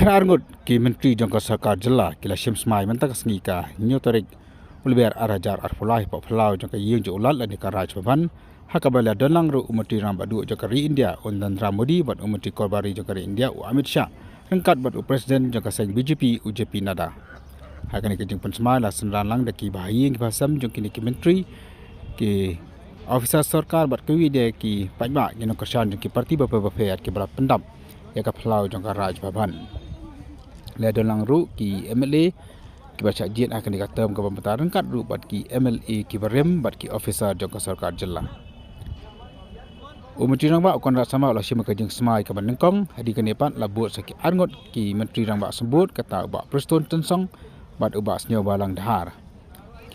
arngot ki Myntri jangka sorkar jela kila jingsmai mentak sengika nyotorik ulber arajar arfulai poplau jangka yung ulat la dikaraj paban hakabala dalang ru umati rambadu jakari India undan ramodi bat umati korbari jakari India u Amit Shah rengkat bat presiden jangka seng BJP UJP nada hakani ke jing pensma la senran lang daki bahayeng basam jangkini ki Myntri ki officer sorkar bat kewi dia ki pajma jeno kersan jangki parti bapa-bapa ki berat pendam ya ka plau jangka raj paban le dalang ru ki MLA ki baca jin akan dikatam ke pembentar rengkat ru bat ki MLA ki barem bat ki officer jangka sorkar jela Menteri Rangba kon sama olah shim ka jingsmai ka banengkong hadi kenepat labut saki arngot ki Menteri Rangba sebut kata ubak preston tensong bat ubak snyo balang dahar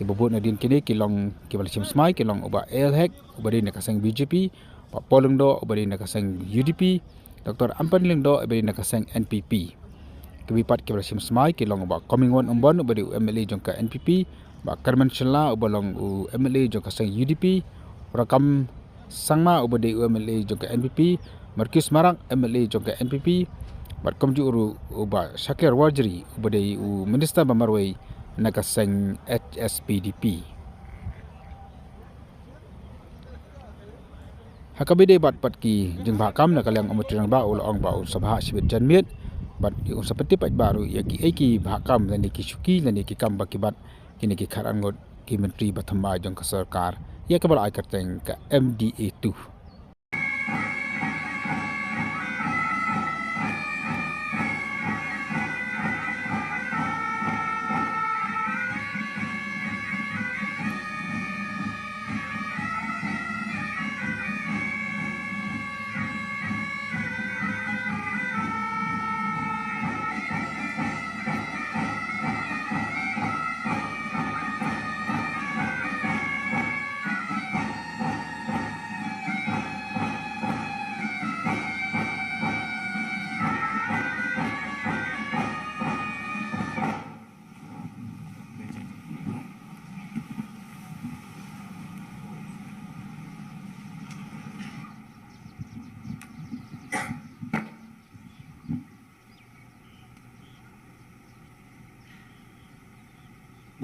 ki bobot nadin kini kilong ki bal jingsmai kilong ubak elhek ubadi nak kaseng BJP pak polong do ubadi nak kaseng UDP Dr. Ampan Lingdo ubadi nak kaseng NPP kebipat ki bal jingsmai kilong ubak komingon umbon ubadi MLA jongka NPP bak Karman Shella ubalong MLA jongka kaseng UDP rakam Sangma ubadi MLA jongka NPP Markis Marak MLA jongka NPP bat komju uru uba Shakir Wajri ubadi Minister Bamarway nakaseng HSPDP hakabide bat ki jeng bahakam nakalang Menteri Rangba ulong ba sabha sibit janmiet bat seperti pat baru ya ki bahakam dan ki syuki dan ki kam bakibat kini ki kharangot ki Menteri Bathamba jongka sorkar ya kabar ai kyrteng ka MDA II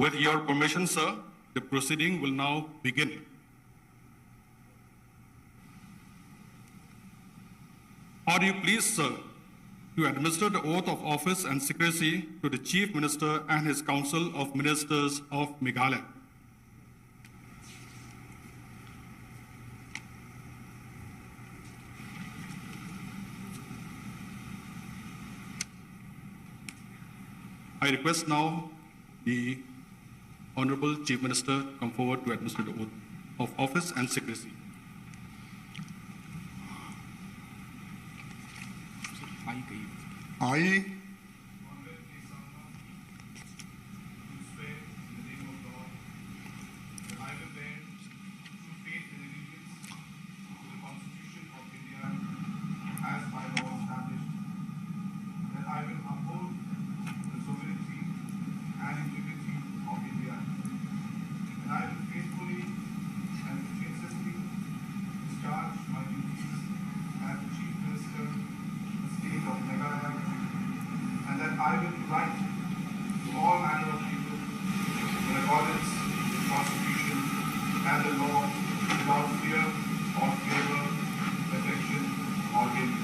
With your permission, sir, the proceeding will now begin. Are you pleased, sir, to administer the oath of office and secrecy to the Chief Minister and his Council of Ministers of Meghalaya? I request now the Honorable Chief Minister come forward to administer the oath of office and secrecy. I I will write to all manner of people in accordance with the Constitution and the law without fear or favor, affection or guilt.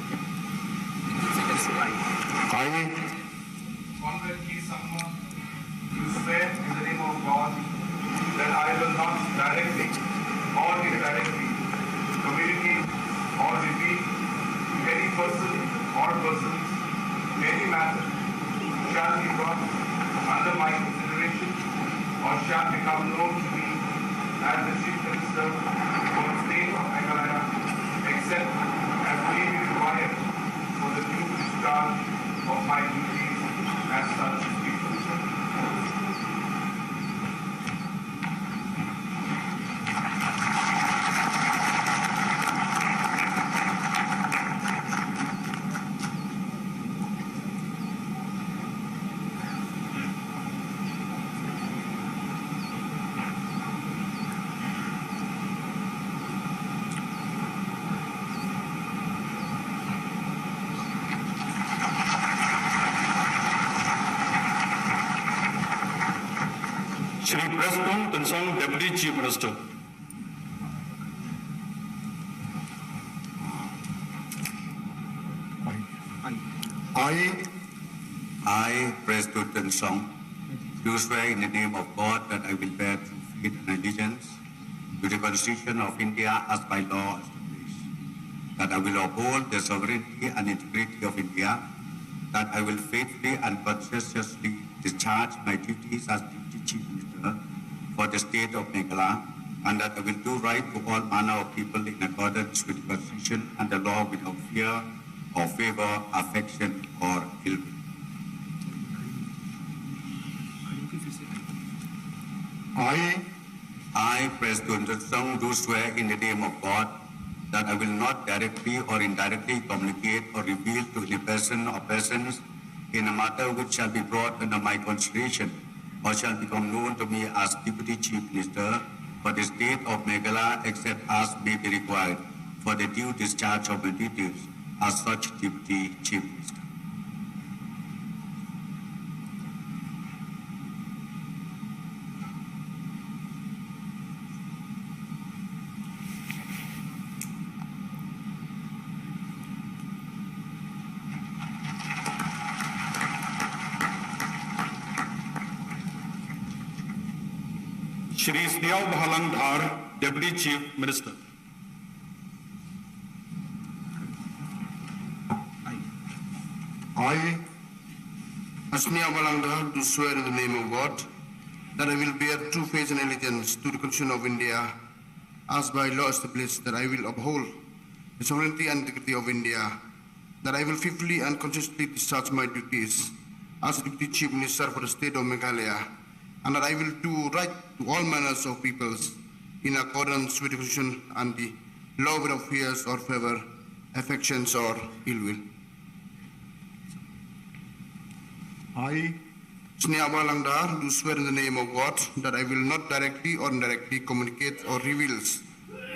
I Conrad K. Sangma, do swear in the name of God that I will not directly or indirectly communicate or reveal to any person or persons any matter shall be brought under my consideration or shall become known to me as the Chief Minister for the state of Meghalaya, except as may be required for the due discharge of my duties as such Chief Minister. Shri Preston Tensong, Deputy Chief Minister. I, Preston Tensong, do swear in the name of God that I will bear true faith and allegiance to the Constitution of India as by law established, that I will uphold the sovereignty and integrity of India, that I will faithfully and conscientiously discharge my duties as Deputy Chief Minister for the state of Meghalaya, and that I will do right to all manner of people in accordance with the Constitution and the law without fear or favor, affection, or ill will. I, President Tensong, do swear in the name of God that I will not directly or indirectly communicate or reveal to any person or persons in a matter which shall be brought under my consideration or shall become known to me as Deputy Chief Minister for the state of Meghalaya except as may be required for the due discharge of my duties as such Deputy Chief Minister. Shri Snehaw Bhalang Dhar, Deputy Chief Minister. I, Snehaw Bhalang Dhar, do swear in the name of God that I will bear true faith and allegiance to the Constitution of India as by law established, that I will uphold the sovereignty and integrity of India, that I will faithfully and consistently discharge my duties as Deputy Chief Minister for the state of Meghalaya, and that I will do right to all manners of peoples in accordance with the Constitution and the law without fears or favor, affections or ill will. I, Snehaw Bhalang Dhar, do swear in the name of God that I will not directly or indirectly communicate or reveal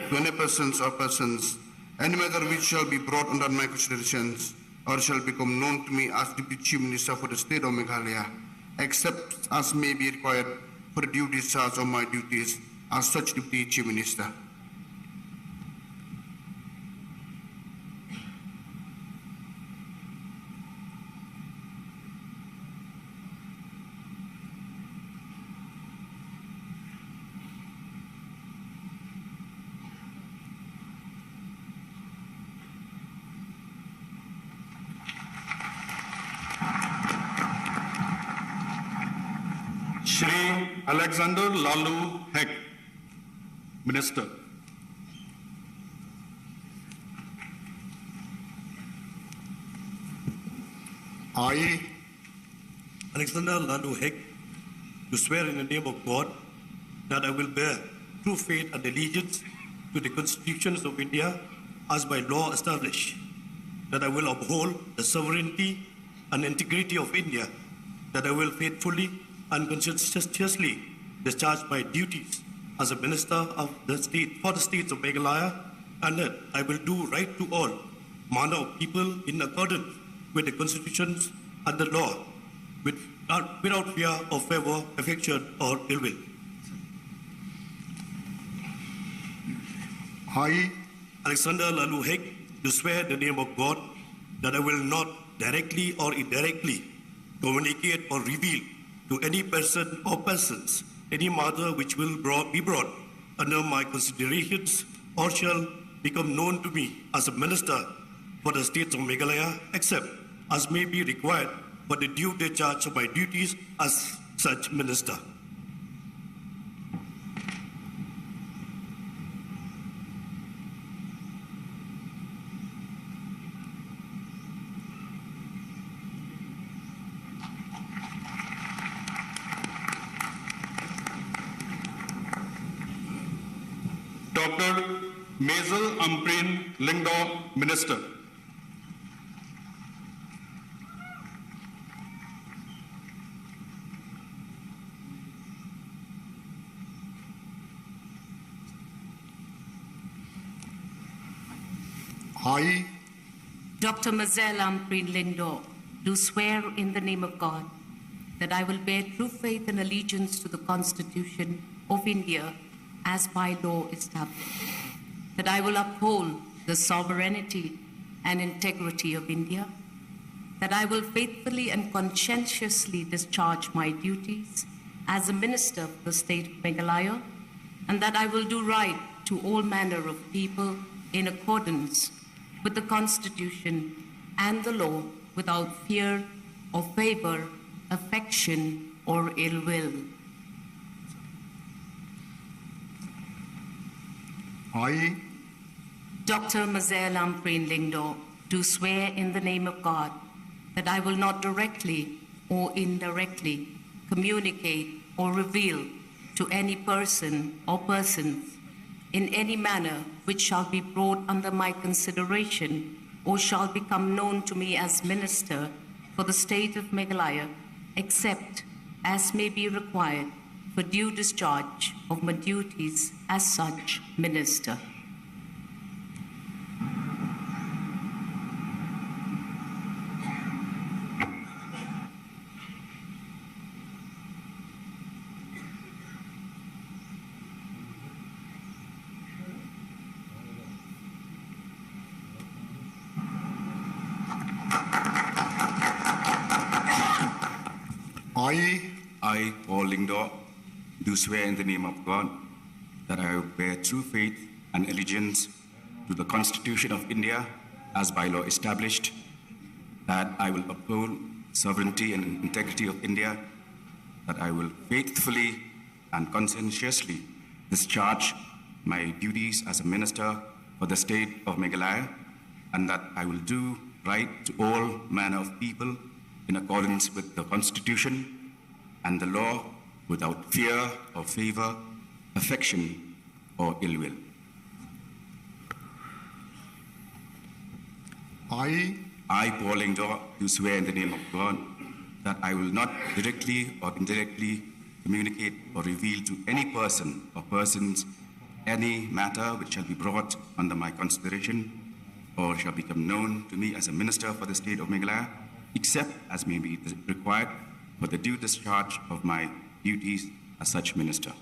to any persons or persons any matter which shall be brought under my considerations or shall become known to me as Deputy Chief Minister for the state of Meghalaya, except as may be required for the due discharge of my duties as such Deputy Chief Minister. Shri Alexander Lalu Hek, Minister. I, Alexander Lalu Hek, do swear in the name of God that I will bear true faith and allegiance to the constitutions of India as by law established, that I will uphold the sovereignty and integrity of India, that I will faithfully and conscientiously discharge my duties as a minister of the state for the states of Meghalaya, and that I will do right to all manner of people in accordance with the constitutions and the law, without fear or favor, affection or ill will. I, Alexander Lalu Hek, do swear in the name of God that I will not directly or indirectly communicate or reveal to any person or persons any matter which will be brought under my considerations or shall become known to me as a minister for the state of Meghalaya, except as may be required for the due discharge of my duties as such minister. Dr. Maisel Amprin Lingdaw, Minister. I, Dr. Maisel Amprin Lingdaw, do swear in the name of God that I will bear true faith and allegiance to the Constitution of India as by law established, that I will uphold the sovereignty and integrity of India, that I will faithfully and conscientiously discharge my duties as a minister of the state of Meghalaya, and that I will do right to all manner of people in accordance with the Constitution and the law without fear or favor, affection or ill will. I, Dr. Mazel Ampreen Lingdo, do swear in the name of God that I will not directly or indirectly communicate or reveal to any person or persons in any manner which shall be brought under my consideration or shall become known to me as minister for the state of Meghalaya, except as may be required for due discharge of my duties as such minister. I, Paul Lingdo, do swear in the name of God that I will bear true faith and allegiance to the Constitution of India as by law established, that I will uphold sovereignty and integrity of India, that I will faithfully and conscientiously discharge my duties as a minister for the state of Meghalaya, and that I will do right to all manner of people in accordance with the Constitution and the law without fear or favor, affection or ill will. I, Paul Lingdo, do swear in the name of God that I will not directly or indirectly communicate or reveal to any person or persons any matter which shall be brought under my consideration or shall become known to me as a minister for the state of Meghalaya, except as may be required for the due discharge of my duties as such minister.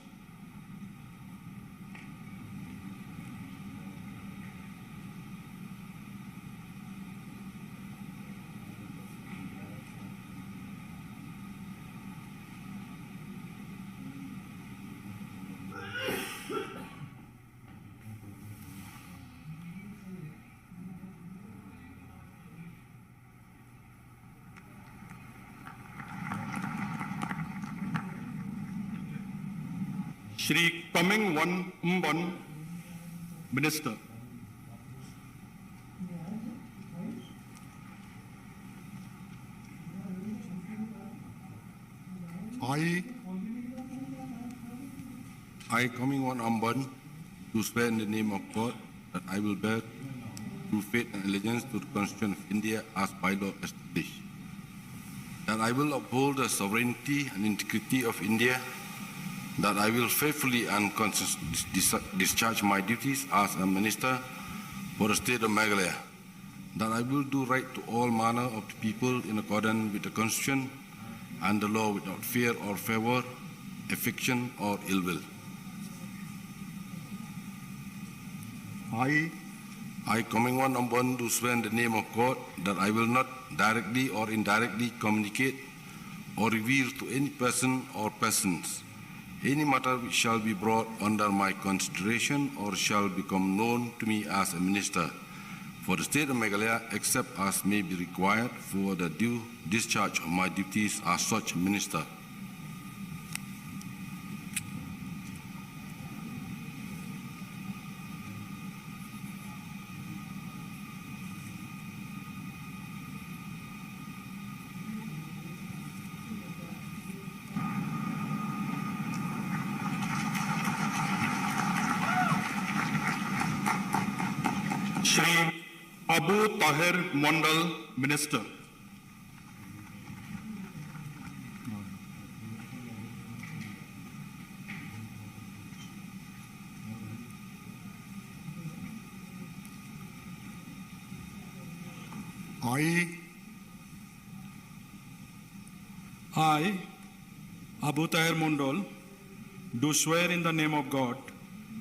Shri Coming One Umban, Minister. I, Coming One Amban, do swear in the name of God that I will bear true faith and allegiance to the Constitution of India as by law established, that I will uphold the sovereignty and integrity of India, that I will faithfully and conscientiously discharge my duties as a minister for the state of Meghalaya, that I will do right to all manner of the people in accordance with the Constitution and the law without fear or favor, affection or ill will. I, Coming One Amban, do swear in the name of God that I will not directly or indirectly communicate or reveal to any person or persons any matter which shall be brought under my consideration or shall become known to me as a minister for the state of Meghalaya, except as may be required for the due discharge of my duties as such minister. Shri Abu Tahir Mondal, Minister. I, Abu Tahir Mondol, do swear in the name of God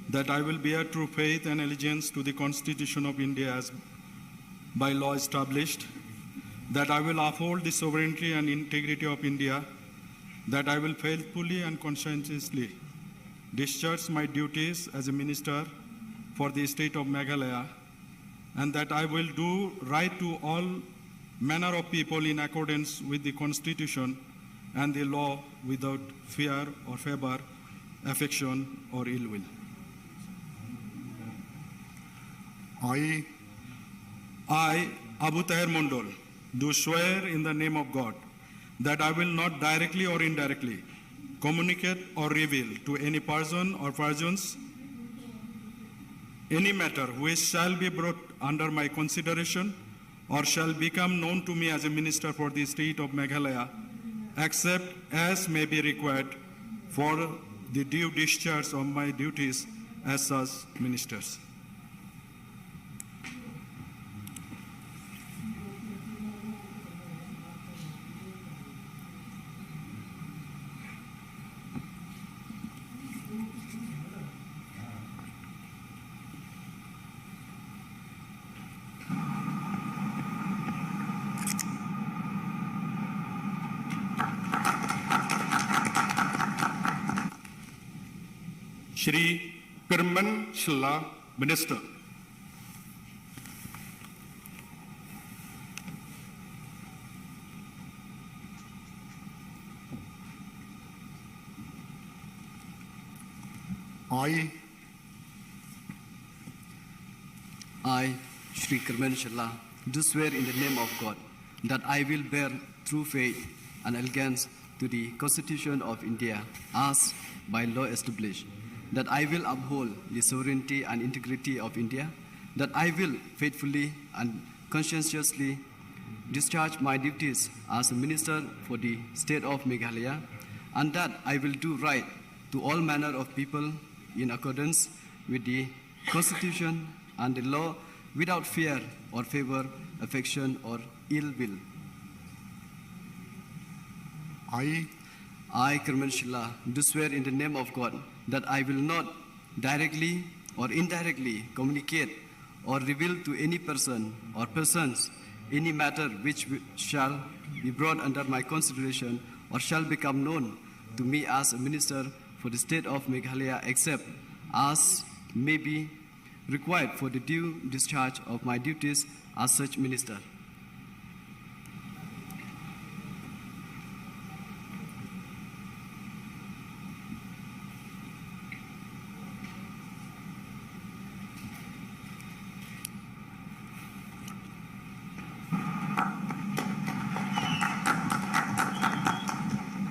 that I will bear true faith and allegiance to the Constitution of India as by law established, that I will uphold the sovereignty and integrity of India, that I will faithfully and conscientiously discharge my duties as a minister for the state of Meghalaya, and that I will do right to all manner of people in accordance with the Constitution and the law without fear or favor, affection or ill will. I, Abu Tahir Mondol, do swear in the name of God that I will not directly or indirectly communicate or reveal to any person or persons any matter which shall be brought under my consideration or shall become known to me as a minister for the state of Meghalaya, except as may be required for the due discharge of my duties as such ministers. Shri Kirman Shilla, Minister. I, Shri Kirman Shilla, do swear in the name of God that I will bear true faith and allegiance to the Constitution of India as by law established, that I will uphold the sovereignty and integrity of India, that I will faithfully and conscientiously discharge my duties as a minister for the state of Meghalaya, and that I will do right to all manner of people in accordance with the Constitution and the law without fear or favor, affection or ill will. I, Kirman Shilla, do swear in the name of God that I will not directly or indirectly communicate or reveal to any person or persons any matter which shall be brought under my consideration or shall become known to me as a minister for the state of Meghalaya, except as may be required for the due discharge of my duties as such minister.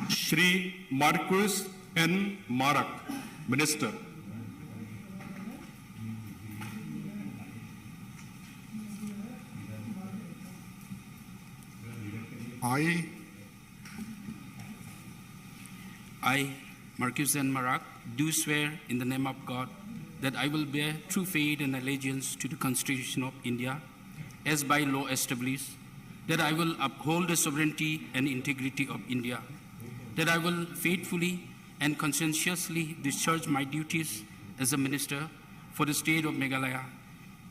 Shri Marcus N. Marak, Minister. I, Marcus N. Marak, do swear in the name of God that I will bear true faith and allegiance to the Constitution of India as by law established, that I will uphold the sovereignty and integrity of India, that I will faithfully and conscientiously discharge my duties as a minister for the state of Meghalaya,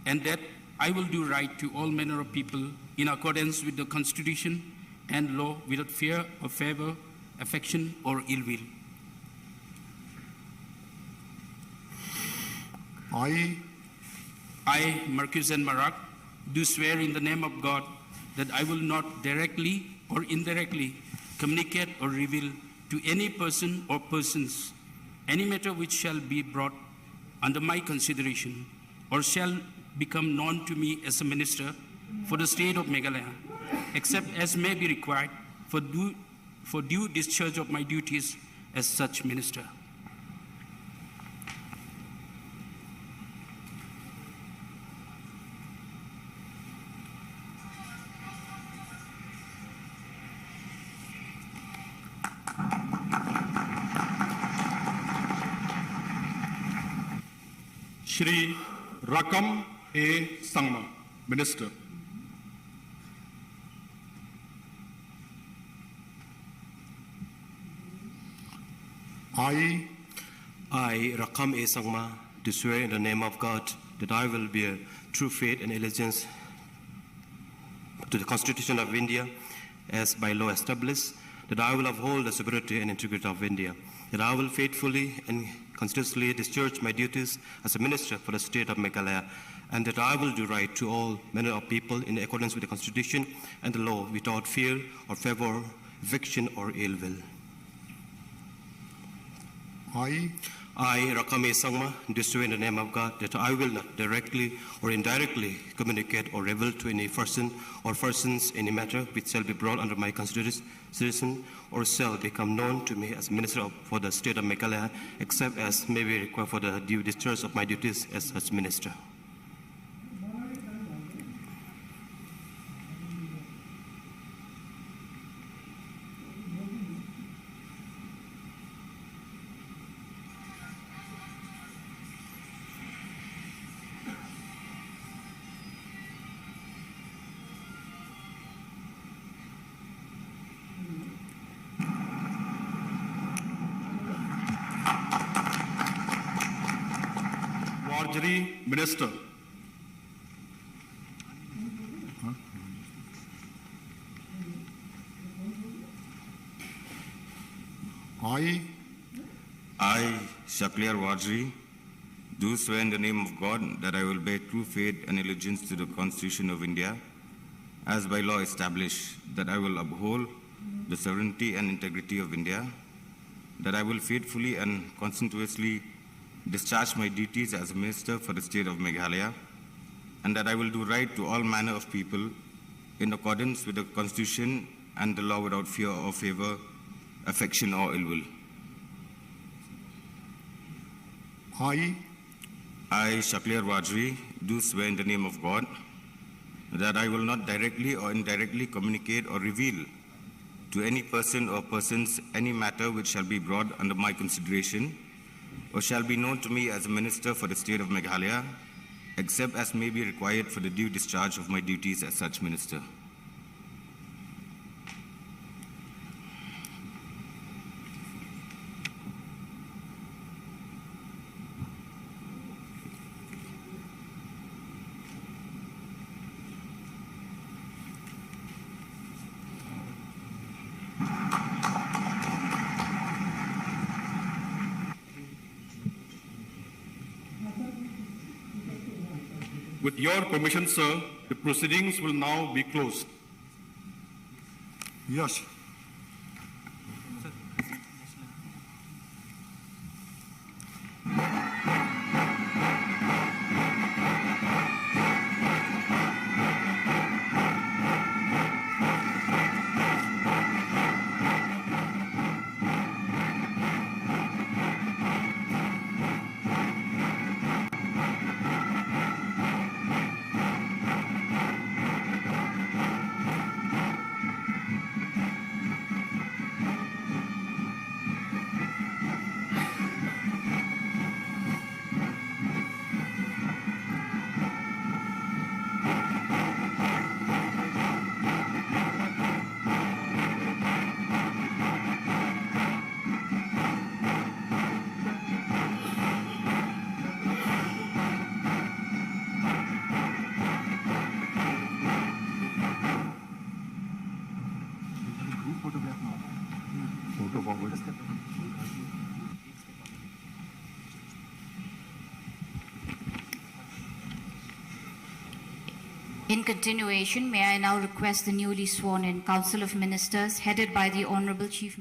and that I will do right to all manner of people in accordance with the Constitution and law without fear or favor, affection or ill will. I, Marcus N. Marak, do swear in the name of God that I will not directly or indirectly communicate or reveal to any person or persons any matter which shall be brought under my consideration or shall become known to me as a minister for the state of Meghalaya, except as may be required for due discharge of my duties as such minister. Shri Rakam A. Sangma, Minister. I, Rakam E Sangma, do swear in the name of God that I will bear true faith and allegiance to the Constitution of India as by law established, that I will uphold the sovereignty and integrity of India, that I will faithfully and consistently discharge my duties as a minister for the state of Meghalaya, and that I will do right to all manner of people in accordance with the Constitution and the law without fear or favor, eviction or ill will. I, Rakame Sangma, do swear in the name of God that I will not directly or indirectly communicate or reveal to any person or persons any matter which shall be brought under my consideration or shall become known to me as Minister for the State of Meghalaya, except as may be required for the due discharge of my duties as such Minister. Minister. I, Shakliar Wajri, do swear in the name of God that I will bear true faith and allegiance to the Constitution of India, as by law established, that I will uphold the sovereignty and integrity of India, that I will faithfully and conscientiously discharge my duties as a minister for the state of Meghalaya, and that I will do right to all manner of people in accordance with the Constitution and the law without fear or favor, affection or ill will. I, Shakliar Wajri, do swear in the name of God that I will not directly or indirectly communicate or reveal to any person or persons any matter which shall be brought under my consideration or shall be known to me as a minister for the state of Meghalaya, except as may be required for the due discharge of my duties as such minister. with your permission, sir, the proceedings will now be closed. Yes. In continuation, may I now request the newly sworn in Council of Ministers, headed by the Honorable Chief